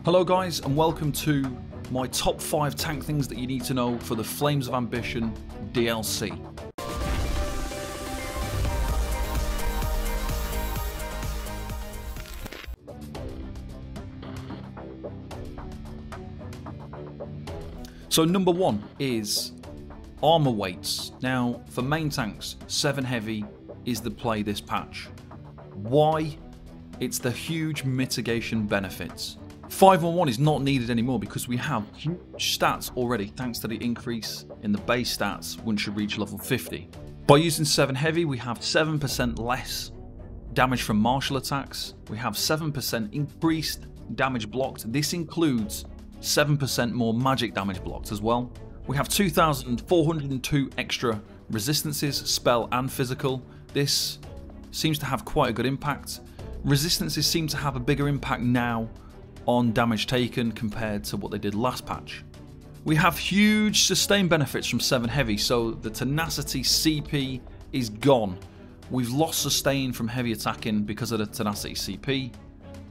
Hello guys, and welcome to my top 5 tank things that you need to know for the Flames of Ambition DLC. So number 1 is armor weights. Now for main tanks, 7 heavy is the play this patch. Why? It's the huge mitigation benefits. 511 is not needed anymore because we have huge stats already thanks to the increase in the base stats once you reach level 50. By using 7 heavy, we have 7% less damage from martial attacks. We have 7% increased damage blocked. This includes 7% more magic damage blocked as well. We have 2,402 extra resistances, spell and physical. This seems to have quite a good impact. Resistances seem to have a bigger impact now on damage taken compared to what they did last patch. We have huge sustain benefits from 7 heavy, so the tenacity CP is gone. We've lost sustain from heavy attacking because of the tenacity CP.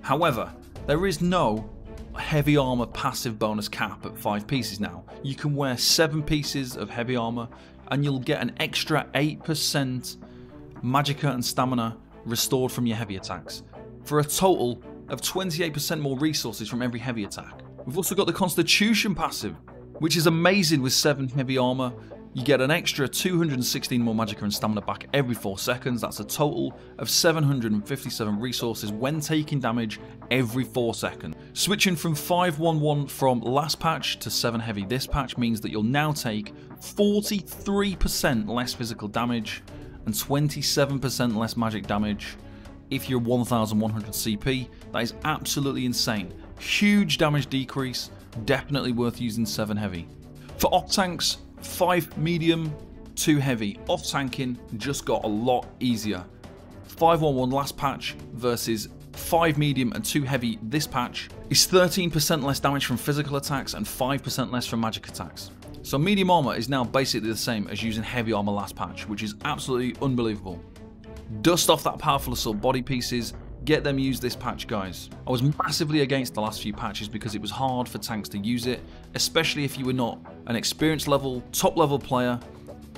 However, there is no heavy armor passive bonus cap at 5 pieces now. You can wear 7 pieces of heavy armor and you'll get an extra 8% magicka and stamina restored from your heavy attacks, for a total of 28% more resources from every heavy attack. We've also got the Constitution passive, which is amazing. With 7 heavy armor, you get an extra 216 more magicka and stamina back every 4 seconds. That's a total of 757 resources when taking damage every 4 seconds. Switching from 511 from last patch to 7 heavy this patch means that you'll now take 43% less physical damage and 27% less magic damage if you're 1100 CP. That is absolutely insane. Huge damage decrease, definitely worth using 7 heavy. For off tanks, 5 medium, 2 heavy. Off tanking just got a lot easier. 511 last patch versus 5 medium and 2 heavy this patch is 13% less damage from physical attacks and 5% less from magic attacks. So medium armor is now basically the same as using heavy armor last patch, which is absolutely unbelievable. Dust off that powerful assault body pieces, get them used this patch, guys. I was massively against the last few patches because it was hard for tanks to use it, especially if you were not an experienced level, top level player,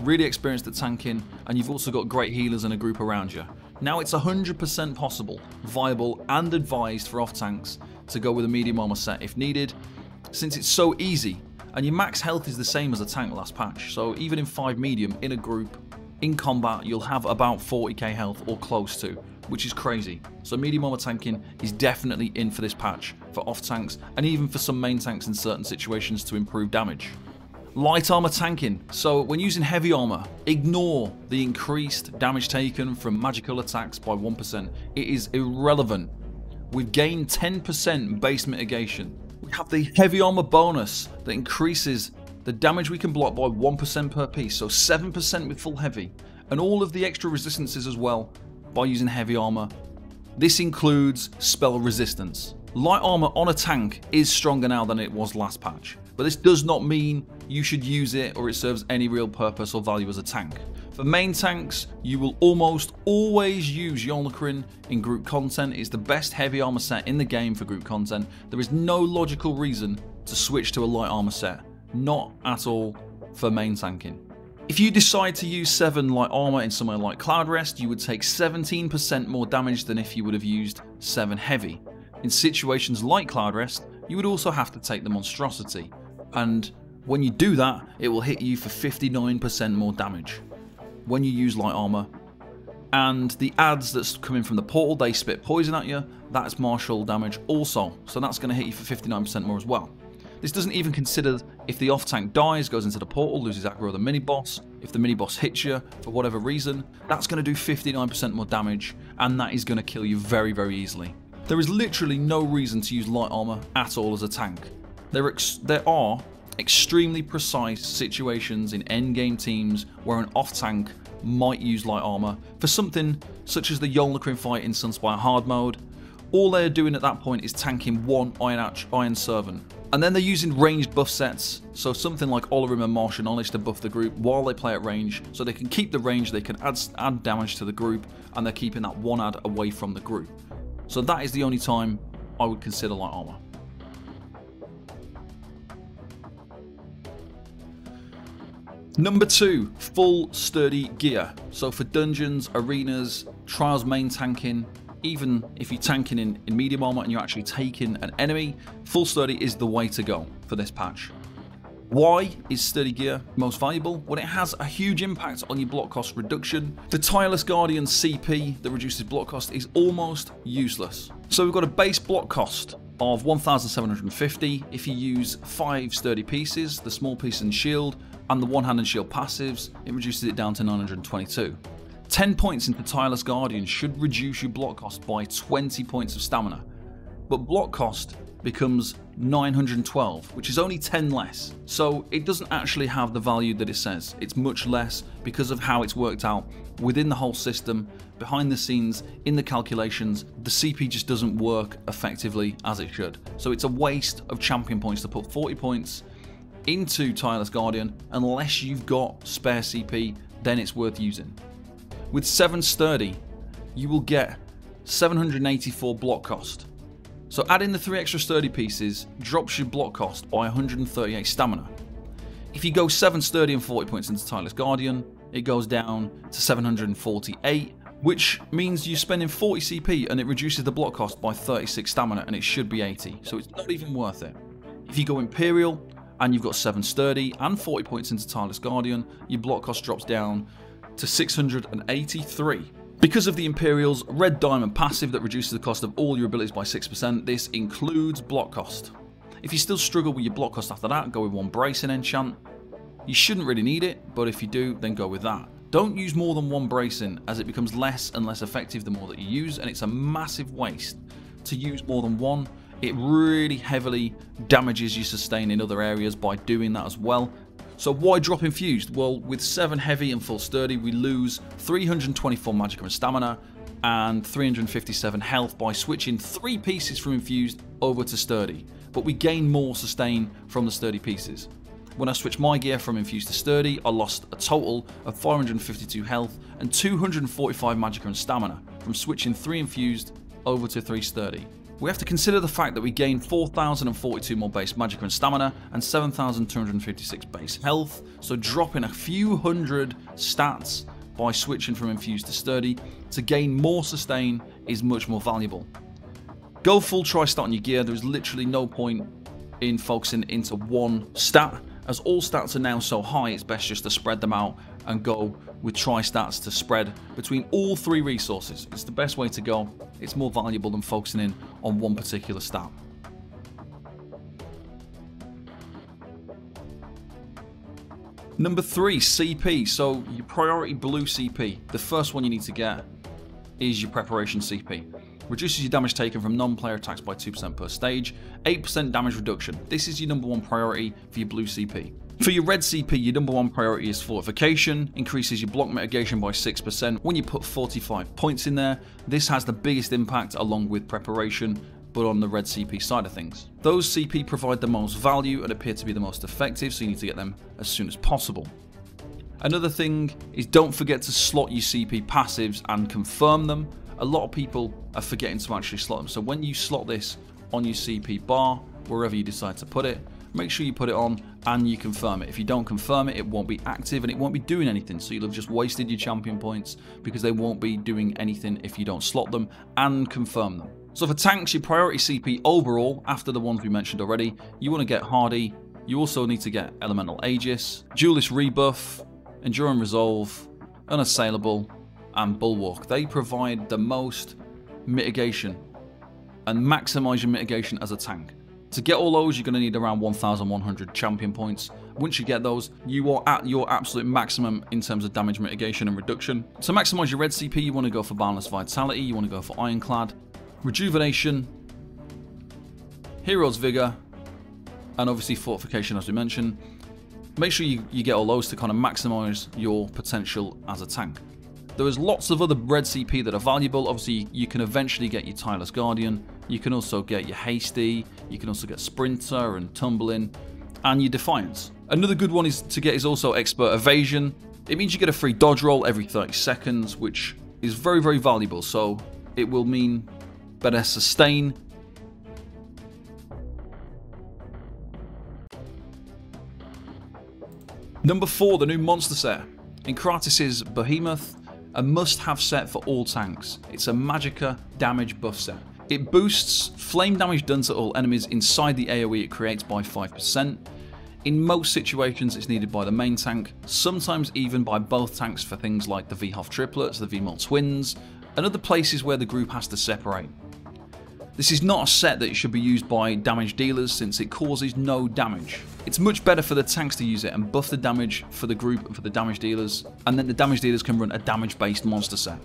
really experienced at tanking, and you've also got great healers and a group around you. Now it's 100% possible, viable and advised for off tanks to go with a medium armor set if needed, since it's so easy and your max health is the same as a tank last patch. So even in 5 medium in a group, in combat, you'll have about 40k health or close to, which is crazy. So medium armor tanking is definitely in for this patch for off tanks and even for some main tanks in certain situations to improve damage. Light armor tanking. So when using heavy armor, ignore the increased damage taken from magical attacks by 1%. It is irrelevant. We've gained 10% base mitigation. We have the heavy armor bonus that increases the damage we can block by 1% per piece, so 7% with full heavy, and all of the extra resistances as well by using heavy armor. This includes spell resistance. Light armor on a tank is stronger now than it was last patch, but this does not mean you should use it or it serves any real purpose or value as a tank. For main tanks, you will almost always use Yolnahkriin in group content. It's the best heavy armor set in the game for group content. There is no logical reason to switch to a light armor set. Not at all for main tanking. If you decide to use 7 light armor in somewhere like Cloud Rest, you would take 17% more damage than if you would have used 7 heavy. In situations like Cloud Rest, you would also have to take the Monstrosity, and when you do that, it will hit you for 59% more damage when you use light armor. And the adds that's coming from the portal, they spit poison at you, that's martial damage also, so that's going to hit you for 59% more as well. This doesn't even consider if the off-tank dies, goes into the portal, loses aggro the mini-boss. If the mini-boss hits you for whatever reason, that's going to do 59% more damage, and that is going to kill you very, very easily. There is literally no reason to use light armor at all as a tank. There are extremely precise situations in endgame teams where an off-tank might use light armor for something such as the Yolnahkriin fight in Sunspire hard mode, All they're doing at that point is tanking one Iron Servant. And then they're using ranged buff sets, so something like Olyrim and Martial Knowledge to buff the group while they play at range, so they can keep the range, they can add damage to the group, and they're keeping that one add away from the group. So that is the only time I would consider light armor. Number 2, full sturdy gear. So for dungeons, arenas, trials main tanking, even if you're tanking in medium armor and you're actually taking an enemy, full sturdy is the way to go for this patch. Why is sturdy gear most valuable? Well, it has a huge impact on your block cost reduction. The Tireless Guardian CP that reduces block cost is almost useless. So we've got a base block cost of 1,750 if you use 5 sturdy pieces, the small piece and shield, and the one hand and shield passives, it reduces it down to 922. 10 points into Tireless Guardian should reduce your block cost by 20 points of stamina, but block cost becomes 912, which is only 10 less. So it doesn't actually have the value that it says. It's much less because of how it's worked out within the whole system, behind the scenes, in the calculations. The CP just doesn't work effectively as it should. So it's a waste of champion points to put 40 points into Tireless Guardian. Unless you've got spare CP, then it's worth using. With 7 sturdy, you will get 784 block cost. So adding the 3 extra sturdy pieces drops your block cost by 138 stamina. If you go 7 sturdy and 40 points into Tireless Guardian, it goes down to 748, which means you're spending 40 CP and it reduces the block cost by 36 stamina, and it should be 80, so it's not even worth it. If you go Imperial and you've got 7 sturdy and 40 points into Tireless Guardian, your block cost drops down to 683. Because of the Imperial's Red Diamond passive that reduces the cost of all your abilities by 6%, this includes block cost. If you still struggle with your block cost after that, go with 1 bracing enchant. You shouldn't really need it, but if you do, then go with that. Don't use more than 1 bracing, as it becomes less and less effective the more that you use, and it's a massive waste to use more than 1. It really heavily damages your sustain in other areas by doing that as well. So why drop Infused? Well, with 7 heavy and full sturdy, we lose 324 magicka and stamina and 357 health by switching 3 pieces from Infused over to sturdy, but we gain more sustain from the sturdy pieces. When I switched my gear from Infused to sturdy, I lost a total of 552 health and 245 magicka and stamina from switching 3 Infused over to 3 sturdy. We have to consider the fact that we gain 4,042 more base magicka and stamina and 7,256 base health, so dropping a few hundred stats by switching from Infused to sturdy to gain more sustain is much more valuable. Go full tri-stat on your gear. There is literally no point in focusing into one stat, as all stats are now so high. It's best just to spread them out and go with tri-stats to spread between all 3 resources. It's the best way to go. It's more valuable than focusing in on one particular stat. Number 3, CP. So your priority blue CP. The first one you need to get is your preparation CP. Reduces your damage taken from non-player attacks by 2% per stage, 8% damage reduction. This is your number 1 priority for your blue CP. For your red CP, your number 1 priority is fortification, increases your block mitigation by 6% when you put 45 points in there. This has the biggest impact along with preparation, but on the red CP side of things. Those CP provide the most value and appear to be the most effective, so you need to get them as soon as possible. Another thing is, don't forget to slot your CP passives and confirm them. A lot of people are forgetting to actually slot them, so when you slot this on your CP bar, wherever you decide to put it, make sure you put it on and you confirm it. If you don't confirm it, it won't be active and it won't be doing anything, so you'll have just wasted your champion points because they won't be doing anything if you don't slot them and confirm them. So for tanks, your priority CP overall, after the ones we mentioned already, you want to get Hardy. You also need to get Elemental Aegis, Duelist Rebuff, Enduring Resolve, Unassailable, and Bulwark. They provide the most mitigation and maximize your mitigation as a tank. To get all those, you're going to need around 1,100 champion points. Once you get those, you are at your absolute maximum in terms of damage mitigation and reduction. To maximize your red CP, you want to go for Boundless Vitality, you want to go for Ironclad, Rejuvenation, Hero's Vigor, and obviously Fortification, as we mentioned. Make sure you get all those to kind of maximize your potential as a tank. There is lots of other red CP that are valuable. Obviously, you can eventually get your Tireless Guardian. You can also get your Hasty. You can also get Sprinter and Tumbling, and your Defiance. Another good one is also Expert Evasion. It means you get a free dodge roll every 30 seconds, which is very, very valuable. So it will mean better sustain. Number 4, the new monster set. In Kratos' Behemoth, a must-have set for all tanks. It's a Magicka damage buff set. It boosts flame damage done to all enemies inside the AoE it creates by 5%. In most situations it's needed by the main tank, sometimes even by both tanks for things like the VHOF triplets, the VMOL twins, and other places where the group has to separate. This is not a set that should be used by damage dealers since it causes no damage. It's much better for the tanks to use it and buff the damage for the group and for the damage dealers, and then the damage dealers can run a damage based monster set.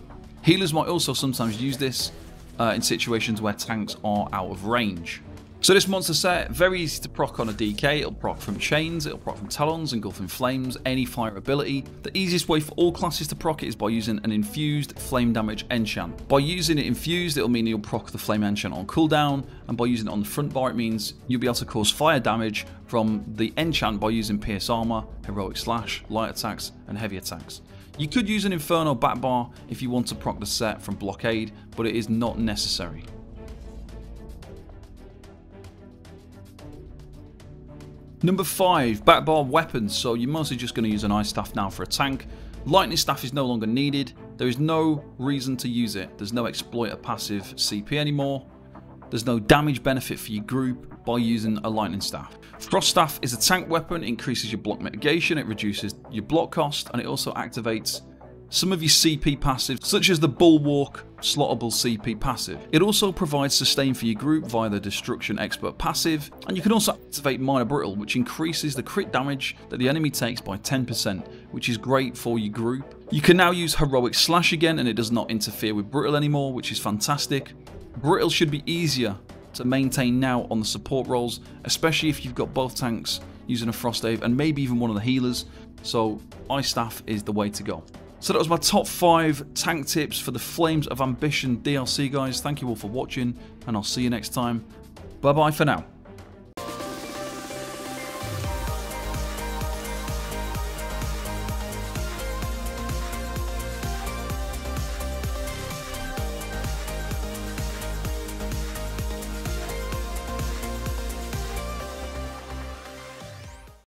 Healers might also sometimes use this in situations where tanks are out of range. So this monster set, very easy to proc on a DK. It'll proc from Chains, it'll proc from Talons, Engulfing Flames, any fire ability. The easiest way for all classes to proc it is by using an infused flame damage enchant. By using it infused, it'll mean you'll proc the flame enchant on cooldown, and by using it on the front bar, it means you'll be able to cause fire damage from the enchant by using Pierce Armor, Heroic Slash, Light Attacks, and Heavy Attacks. You could use an Inferno back bar if you want to proc the set from Blockade, but it is not necessary. Number 5, back bar weapons. So you're mostly just going to use an Ice Staff now for a tank. Lightning Staff is no longer needed. There is no reason to use it. There's no exploiter passive CP anymore. There's no damage benefit for your group by using a Lightning Staff. Frost Staff is a tank weapon. It increases your block mitigation, it reduces your block cost, and it also activates some of your CP passives, such as the Bulwark slottable CP passive. It also provides sustain for your group via the Destruction Expert passive, and you can also activate Minor Brittle, which increases the crit damage that the enemy takes by 10%, which is great for your group. You can now use Heroic Slash again, and it does not interfere with Brittle anymore, which is fantastic. Brittle should be easier to maintain now on the support roles, especially if you've got both tanks using a Froststave and maybe even one of the healers, so Ice Staff is the way to go. So that was my top 5 tank tips for the Flames of Ambition DLC, guys. Thank you all for watching, and I'll see you next time. Bye bye for now.